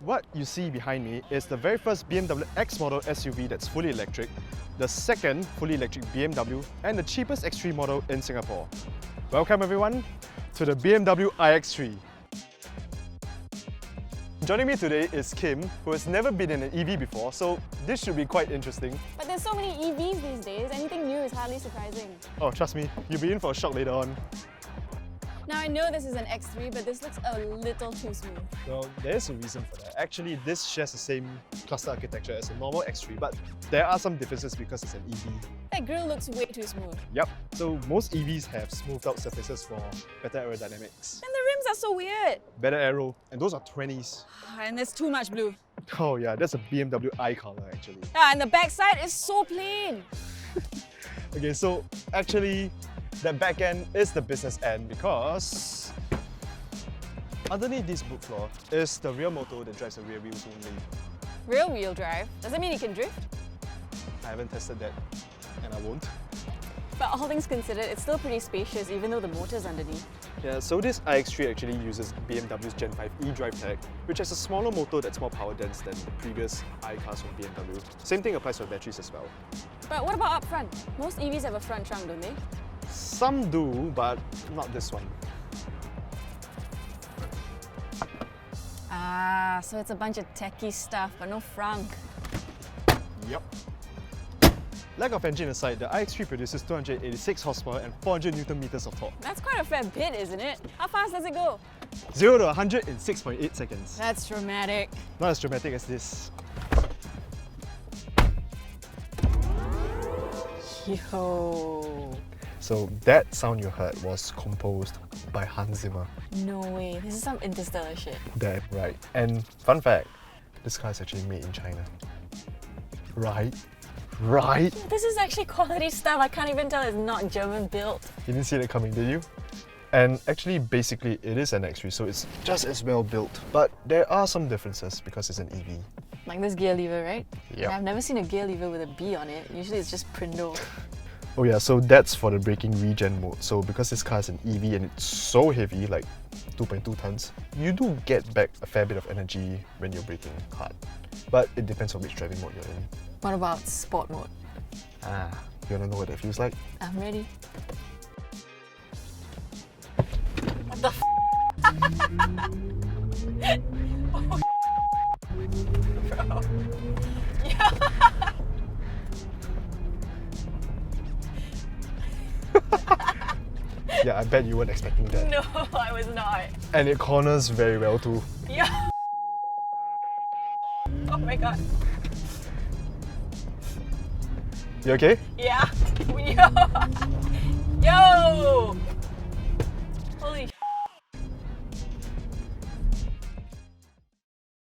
What you see behind me is the very first BMW X model SUV that's fully electric, the second fully electric BMW, and the cheapest X3 model in Singapore. Welcome everyone to the BMW iX3. Joining me today is Kim, who has never been in an EV before, so this should be quite interesting. But there's so many EVs these days, anything new is hardly surprising. Oh, trust me, you'll be in for a shock later on. Now I know this is an X3, but this looks a little too smooth. Well, there's a reason for that. Actually, this shares the same cluster architecture as a normal X3, but there are some differences because it's an EV. That grille looks way too smooth. Yep, so most EVs have smoothed out surfaces for better aerodynamics. And the rims are so weird. Better aero, and those are 20s. And there's too much blue. Oh yeah, that's a BMW I color actually. Ah, and the backside is so plain. Okay, so actually, that back end is the business end because underneath this book floor is the rear motor that drives the rear wheels only. Rear wheel drive? Does that mean you can drift? I haven't tested that, and I won't. But all things considered, it's still pretty spacious even though the motor's underneath. Yeah, so this iX3 actually uses BMW's Gen 5 eDrive tech, which has a smaller motor that's more power dense than the previous i-cars from BMW. Same thing applies for batteries as well. But what about up front? Most EVs have a front trunk, don't they? Some do, but not this one. Ah, so it's a bunch of techie stuff, but no frunk. Yep. Lack of engine aside, the iX3 produces 286 horsepower and 400 Newton meters of torque. That's quite a fair bit, isn't it? How fast does it go? 0 to 100 in 6.8 seconds. That's dramatic. Not as dramatic as this. Yo. So that sound you heard was composed by Hans Zimmer. No way. This is some interstellar shit. Damn right. And fun fact, this car is actually made in China. Right? Right? This is actually quality stuff. I can't even tell it's not German built. You didn't see that coming, did you? And actually, basically, it is an X3, so it's just as well built. But there are some differences because it's an EV. Like this gear lever, right? Yep. I've never seen a gear lever with a B on it. Usually it's just Prindle. Oh yeah, so that's for the braking regen mode. So because this car is an EV and it's so heavy, like 2.2 tons, you do get back a fair bit of energy when you're braking hard. But it depends on which driving mode you're in. What about sport mode? Ah, you wanna know what that feels like? I'm ready. What the f? Oh, bro. Yeah, I bet you weren't expecting that. No, I was not. And it corners very well too. Yeah. Oh my god. You okay? Yeah. Yo.